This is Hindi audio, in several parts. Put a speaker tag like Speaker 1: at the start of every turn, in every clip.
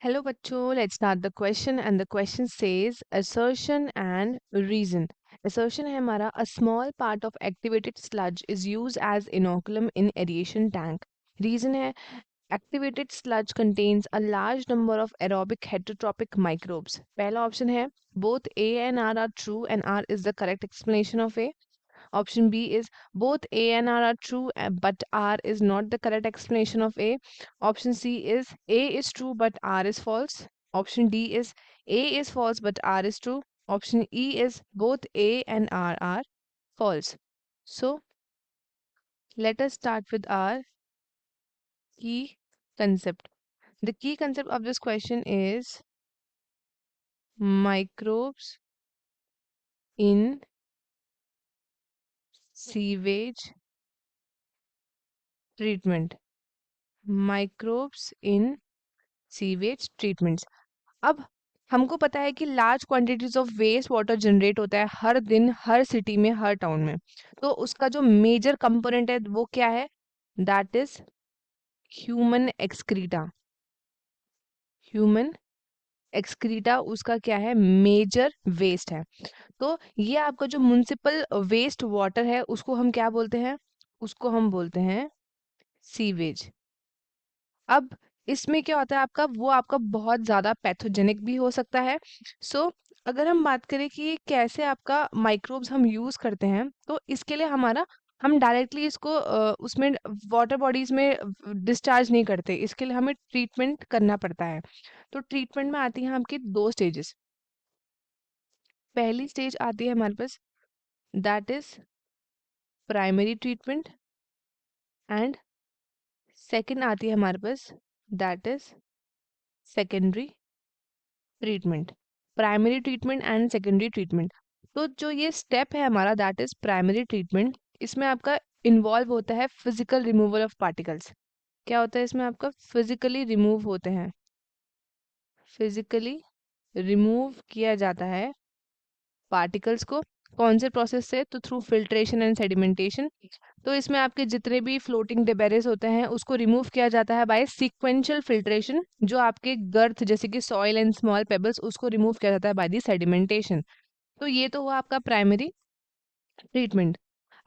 Speaker 1: Hello बच्चों, let's start the question and the question says assertion and reason. Assertion है हमारा a small part of activated sludge is used as inoculum in aeration tank. Reason है activated sludge contains a large number of aerobic heterotrophic microbes. पहला option है both A and R are true and R is the correct explanation of A. Option B is both A and R are true, but R is not the correct explanation of A. Option C is A is true, but R is false. Option D is A is false, but R is true. Option E is both A and R are false. So let us start with our key concept. The key concept of this question is microbes in sewage treatment. Microbes in sewage treatments. अब हमको पता है कि large quantities of waste water generate होता है हर दिन हर सिटी में हर टाउन में। तो उसका जो मेजर कंपोनेंट है वो क्या है? That is human excreta. Human excreta उसका क्या है? मेजर वेस्ट है। तो ये आपका जो म्युनिसिपल वेस्ट वाटर है उसको हम क्या बोलते हैं? उसको हम बोलते हैं सीवेज। अब इसमें क्या होता है आपका, वो आपका बहुत ज़्यादा पैथोजेनिक भी हो सकता है। अगर हम बात करें कि ये कैसे आपका माइक्रोब्स हम यूज़ करते हैं, तो इसके लिए हम डायरेक्टली इसको उसमें वाटर बॉडीज़ में डिस्चार्ज नहीं करते, इसके लिए हमें ट्रीटमेंट करना पड़ता है। तो ट्रीटमेंट में आती हैं आपकी 2 स्टेजेस। पहली स्टेज आती है हमारे पास, that is primary treatment, and second आती है हमारे पास, that is secondary treatment. Primary treatment and secondary treatment. तो जो ये स्टेप है हमारा, दैट इज प्राइमरी ट्रीटमेंट, इसमें आपका इन्वॉल्व होता है फिजिकल रिमूवल ऑफ पार्टिकल्स। क्या होता है इसमें? आपका फिजिकली रिमूव होते हैं, फिजिकली रिमूव किया जाता है पार्टिकल्स को। कौन से प्रोसेस से? तो थ्रू फिल्ट्रेशन एंड सेडिमेंटेशन। तो इसमें आपके जितने भी फ्लोटिंग डिबेरिस होते हैं उसको रिमूव किया जाता है बाय सीक्वेंशियल फिल्ट्रेशन। जो आपके गर्थ जैसे कि सॉइल एंड स्मॉल पेबल्स, उसको रिमूव किया जाता है बाय दी सेडिमेंटेशन। तो ये तो हुआ आपका प्राइमरी ट्रीटमेंट।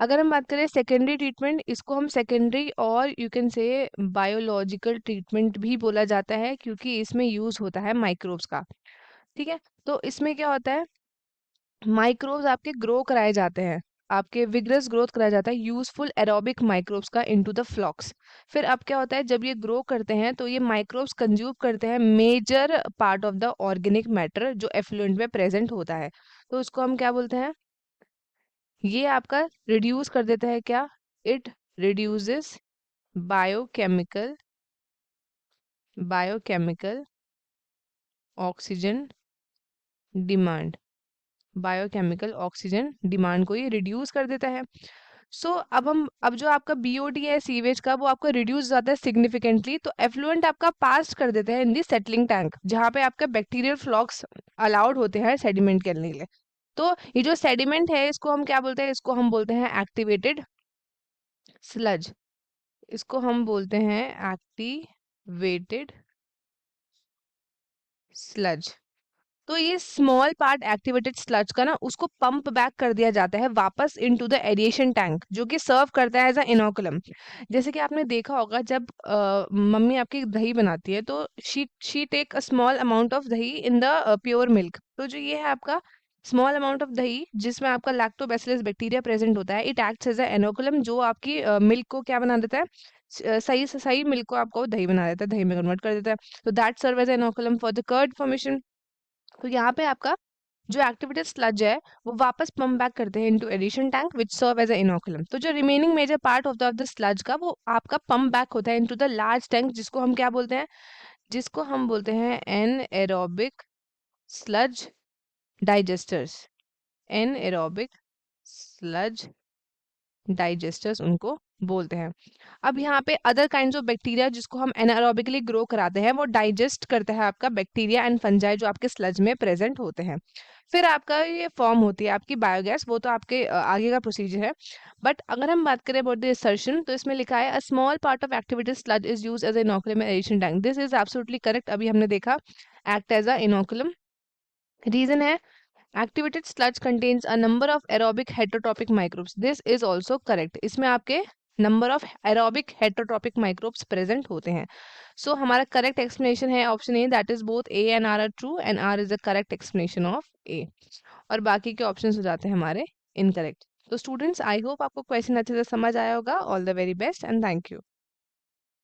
Speaker 1: अगर हम बात करें सेकेंडरी ट्रीटमेंट, इसको हम सेकेंडरी और you can say biological treatment भी बोला जाता है, क्योंकि इसमें यूज होता है माइक्रोब्स का। ठीक है, तो इसमें क्या होता है, माइक्रोब्स आपके ग्रो कराए जाते हैं, आपके विग्रस ग्रोथ कराया जाता है यूजफुल एरोबिक माइक्रोब्स का इनटू द फ्लॉक्स। फिर अब क्या होता है, जब ये ग्रो करते हैं तो ये माइक्रोब्स कंज्यूम करते हैं major part of the organic matter जो एफ्लुएंट में प्रेजेंट होता है। तो उसको हम क्या बोलते हैं? ये आपका रिड्यूस कर देता है क्या? It reduces biochemical biochemical oxygen demand. Biochemical oxygen demand को ये रिड्यूस कर देता है। अब जो आपका बीओडी है सीवेज का, वो आपका रिड्यूस जाता है सिग्निफिकेंटली। तो एफ्लुएंट आपका पास कर देता है इन दी सेटलिंग टैंक, जहाँ पे आपका बैक्टीरियल फ्लॉक्स अलाउड होते हैं सेडिमेंट करने के लिए। तो ये जो सेडिमेंट है इसको हम क्या बोलते हैं? इसको हम बोलते हैं एक्टिवेटेड स्लज। इसको हम बोलते हैं एक्टिवेटेड स्लज। तो ये स्मॉल पार्ट एक्टिवेटेड स्लज का ना, उसको पंप बैक कर दिया जाता है वापस इनटू द एरिएशन टैंक, जो कि सर्व करता है एज अ इनोकुलम। जैसे कि आपने देखा होगा, जब मम्मी आपकी दही बनाती है तो she take a small amount of dahi in the pure milk. तो जो ये है आपका स्मॉल अमाउंट ऑफ दही जिसमें आपका लैक्टोबैसिलस बैक्टीरिया प्रेजेंट होता है, it acts as a inoculum, जो आपकी मिल्क को क्या बना देता है? सही से सही मिल्क को आपको दही बना देता है, दही में कन्वर्ट कर देता है। तो that serve as inoculum for the curd formation. तो यहाँ पे आपका जो एक्टिवेटेड स्लज है वो वापस पंप बैक करते हैं into addition tank which serve as a inoculum. तो जो remaining major part of the sludge का, वो आपका पंप बैक होता है इनटू द लार्ज टैंक, जिसको हम क्या बोलते हैं? जिसको हम बोलते हैं anaerobic sludge digesters. Anaerobic sludge digesters उनको बोलते हैं। अब यहाँ पे अदर काइंड्स ऑफ बैक्टीरिया जिसको हम एनारोबिकली ग्रो कराते हैं, वो डाइजेस्ट करता है आपका बैक्टीरिया एंड फंजाई जो आपके स्लज में प्रेजेंट होते हैं। फिर आपका ये फॉर्म होती है आपकी बायोगैस, वो तो आपके आगे का प्रोसीजर है। बट अगर हम बात करें अबाउट द असर्शन, तो इसमें लिखा है a small part of activated sludge is use as inoculum aeration tank. This is absolutely correct, अभी हमने देखा, act as a inoculum. Reason है activated sludge contains a number of aerobic heterotropic microbes. This is also correct. इसमें आपके number of aerobic heterotropic microbes present होते हैं. So हमारा correct explanation है option A, that is both A and R are true and R is the correct explanation of A. और बाकी के options हो जाते हैं हमारे incorrect. तो students, I hope आपको question अच्छे से समझ आया होगा. All the very best and thank you.